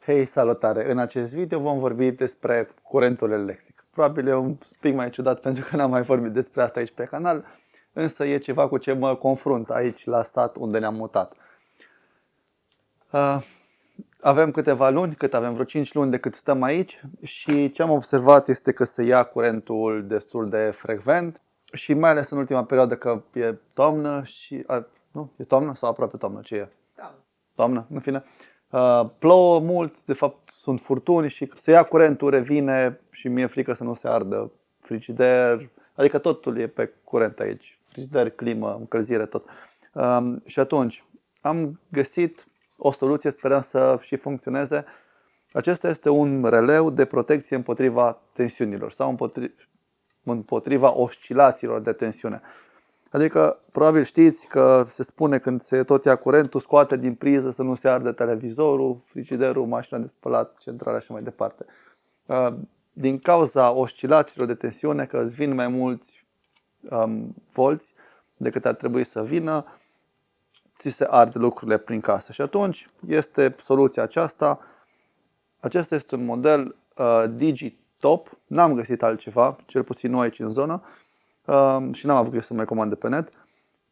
Hei, salutare! În acest video vom vorbi despre curentul electric. Probabil e un pic mai ciudat pentru că n-am mai vorbit despre asta aici pe canal, însă e ceva cu ce mă confrunt aici la sat unde ne-am mutat. Avem câteva luni, avem vreo 5 luni de cât stăm aici și ce am observat este că se ia curentul destul de frecvent și mai ales în ultima perioadă că e toamnă și... nu? E toamnă sau aproape toamnă? Ce e? Toamnă, în fine. Plouă mult, de fapt sunt furtuni și se ia curentul, revine și mi-e frică să nu se ardă frigider, adică totul e pe curent aici, frigider, climă, încălzire, tot. Și atunci am găsit o soluție, sperăm să și funcționeze. Acesta este un releu de protecție împotriva tensiunilor sau împotriva oscilațiilor de tensiune. Adică, probabil știți că se spune când se tot ia curentul, scoate din priză să nu se ardă televizorul, frigiderul, mașina de spălat, centrala și mai departe. Din cauza oscilațiilor de tensiune, că îți vin mai mulți volți decât ar trebui să vină, ți se arde lucrurile prin casă. Și atunci este soluția aceasta. Acesta este un model DigiTop. N-am găsit altceva, cel puțin nu aici în zonă. Și n-am avut grijă să mai comand de pe net.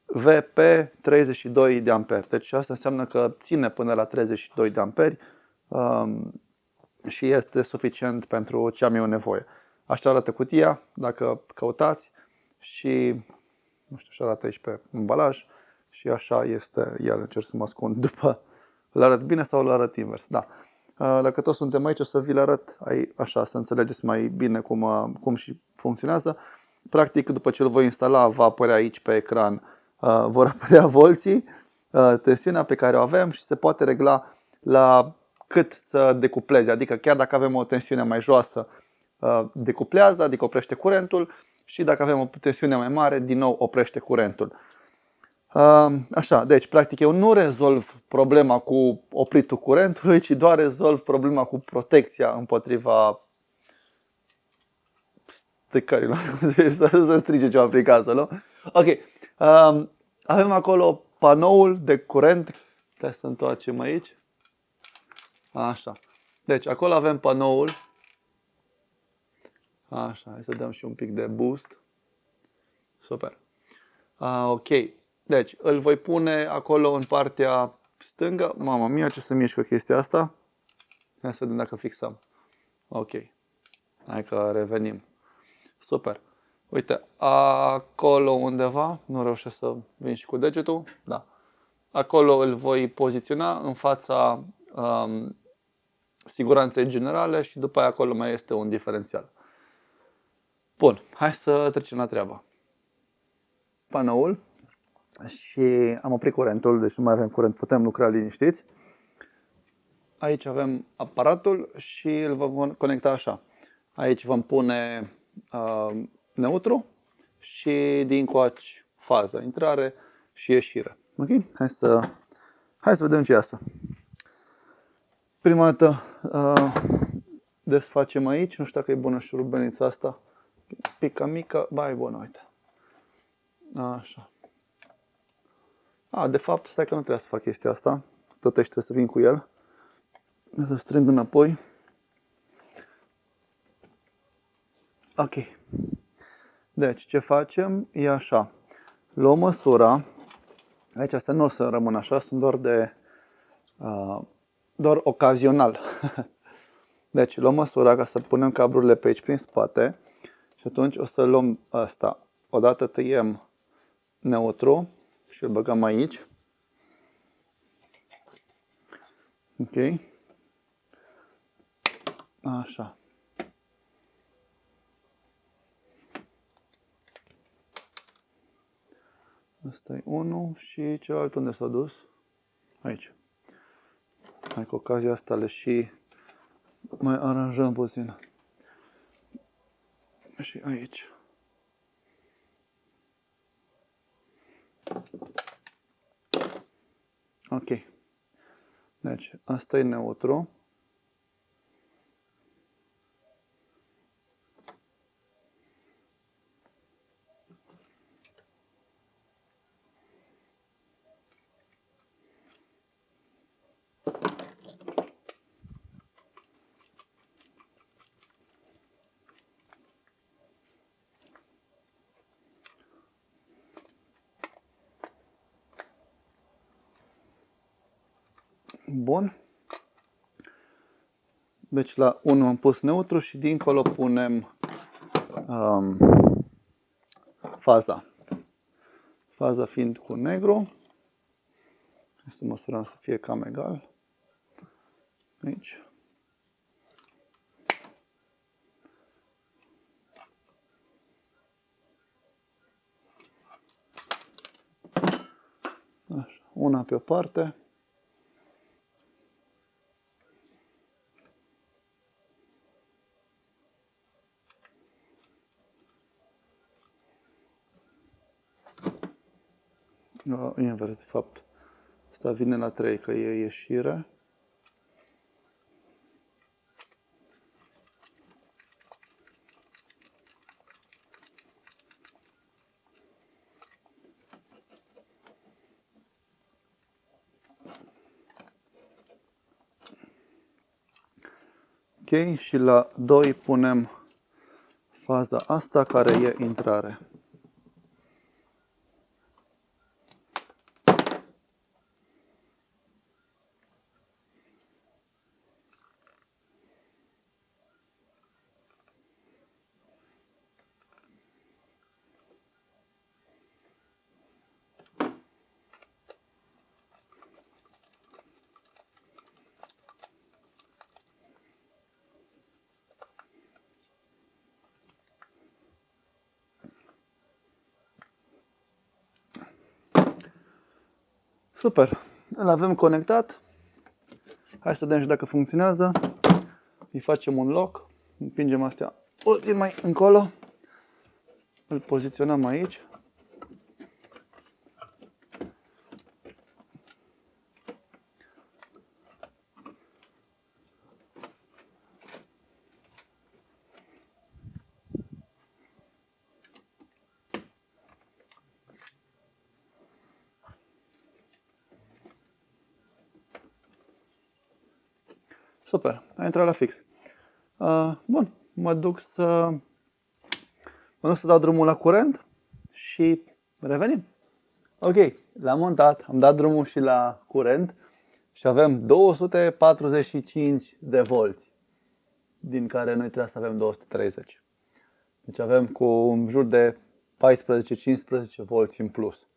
VP 32 de amperi. Deci asta înseamnă că ține până la 32 de amperi și este suficient pentru ce am eu nevoie. Așa arată cutia, dacă căutați, și nu știu, așa arată aici pe ambalaj și așa este. Iar încerc să mă ascund după. Îl arăt bine sau îl arăt invers? Da. Dacă toți suntem aici, o să vi-l arăt așa, să înțelegeți mai bine cum și funcționează. Practic, după ce îl voi instala, va apărea aici pe ecran, vor apărea volții, tensiunea pe care o avem și se poate regla la cât să decupleze. Adică chiar dacă avem o tensiune mai joasă, decuplează, adică oprește curentul, și dacă avem o tensiune mai mare, din nou oprește curentul. Așa, deci practic eu nu rezolv problema cu opritul curentului, ci doar rezolv problema cu protecția împotriva tăcărilor, să strige ceva prin casă, nu? Ok, avem acolo panoul de curent, hai să întoarcem aici. Așa, deci acolo avem panoul. Așa, hai să dăm și un pic de boost. Super. Ok, deci îl voi pune acolo în partea stângă. Mama mia, ce se mișcă chestia asta. Hai să vedem dacă fixăm. Ok, hai că revenim. Super. Uite, acolo undeva, nu reușesc să vin și cu degetul, da. Acolo îl voi poziționa în fața siguranței generale și după aia acolo mai este un diferențial. Bun, hai să trecem la treabă. Panoul și am oprit curentul, deci nu mai avem curent, putem lucra liniștiți. Aici avem aparatul și îl vom conecta așa. Aici vom pune neutru și din coaci fază, intrare și ieșire. Ok? Hai să vedem ce e asta. Prima dată desfacem aici, nu știu dacă e bună șurubelnița asta. Pică mică, ba, e bună, uite. Așa. De fapt, stai că nu trebuie să fac chestia asta. Tot aici trebuie să vin cu el. Să strâng înapoi. Ok. Deci, ce facem e așa. Luăm măsura. Aici astea nu o să rămână așa, sunt doar ocazional. Deci, luăm măsura ca să punem cablurile pe aici prin spate. Și atunci o să luăm asta. Odată tăiem neutru și îl băgăm aici. Ok. Așa. Asta e unul și celălalt unde s-a dus? Aici. Hai, cu ocazia asta le și mai aranjăm puțin. Și aici. Ok. Deci, asta e neutru. Bun. Deci la 1 am pus neutru și dincolo punem faza. Faza fiind cu negru. Să măsurăm să fie cam egal. Aici. Așa, una pe o parte. Invers, de fapt. Asta vine la 3, că e ieșire. Ok, și la 2 punem faza asta care e intrare. Super, îl avem conectat. Hai să vedem și dacă funcționează. Îi facem un lock, împingem astea puțin mai încolo, îl poziționăm aici. Super, a intrat la fix. Bun, mă duc să dau drumul la curent și revenim. Ok, l-am montat, am dat drumul și la curent și avem 245 de volți, din care noi trebuie să avem 230. Deci avem cu în jur de 14-15 volți în plus.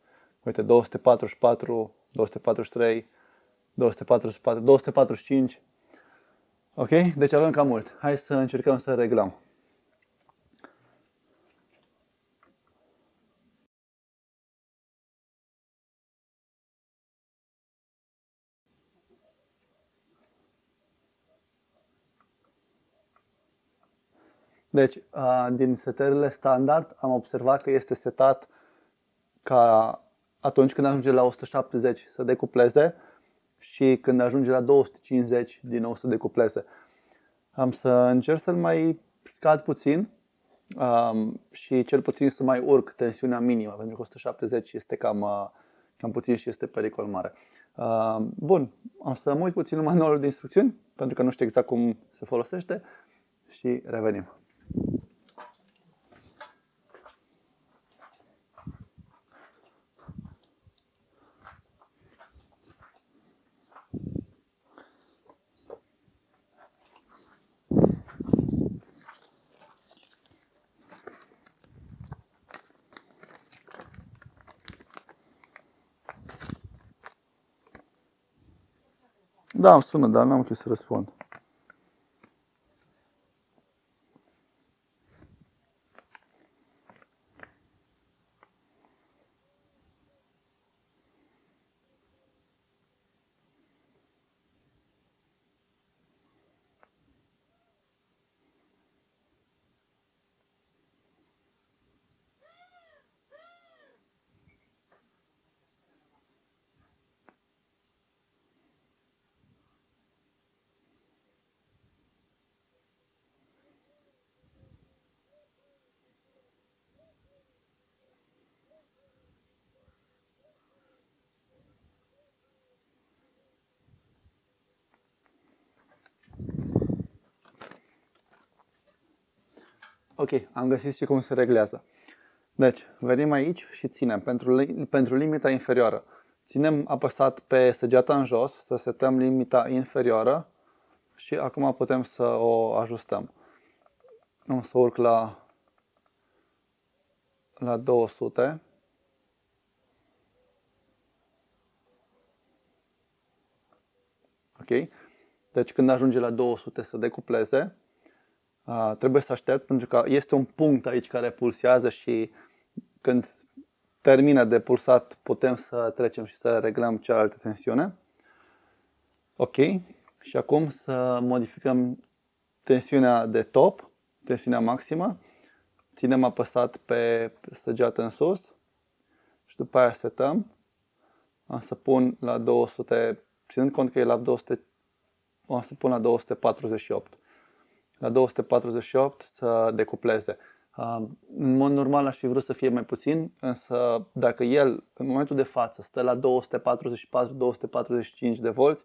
Uite, 244, 243, 244, 245. Ok? Deci avem cam mult. Hai să încercăm să reglăm. Deci, din setările standard am observat că este setat ca atunci când ajunge la 170 să decupleze și când ajunge la 250 din nou să decupleze. Am să încerc să-l mai scad puțin și cel puțin să mai urc tensiunea minimă, pentru că 170 este cam puțin și este pericol mare. Bun, am să mă uit puțin în manualul de instrucțiuni, pentru că nu știu exact cum se folosește și revenim. Da, îmi sună, dar n-am închis să răspund. Ok, am găsit și cum se reglează. Deci, venim aici și ținem pentru limita inferioară. ținem apăsat pe săgeata în jos, să setăm limita inferioară și acum putem să o ajustăm. O să urc la 200. Ok? Deci când ajunge la 200 să decupleze, trebuie să aștept pentru că este un punct aici care pulsează și când termină de pulsat putem să trecem și să reglăm cealaltă tensiune. Ok? Și acum să modificăm tensiunea de top, tensiunea maximă. Ținem apăsat pe săgeată în sus și după aia setăm. Am să pun la 200, ținând cont că e la 200, o să pun la 248. La 248 să decupleze. În mod normal aș fi vrut să fie mai puțin, însă dacă el în momentul de față stă la 244-245 de volți,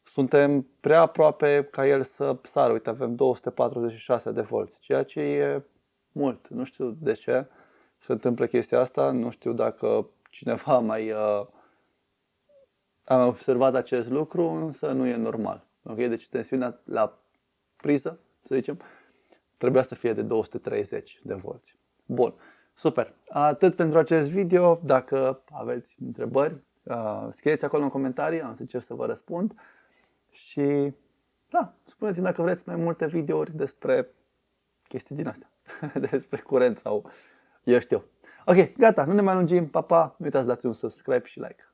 suntem prea aproape ca el să sară. Uite, avem 246 de volți, ceea ce e mult. Nu știu de ce se întâmplă chestia asta, nu știu dacă cineva mai a observat acest lucru, însă nu e normal. Okay? Deci tensiunea la priză, să zicem, trebuia să fie de 230 de volți. Bun, super. Atât pentru acest video. Dacă aveți întrebări, scrieți acolo în comentarii, am să încerc să vă răspund. Și da, spuneți-mi dacă vreți mai multe videouri despre chestii din astea, despre curent sau eu știu. Ok, gata, nu ne mai lungim, pa, pa, nu uitați să dați un subscribe și like.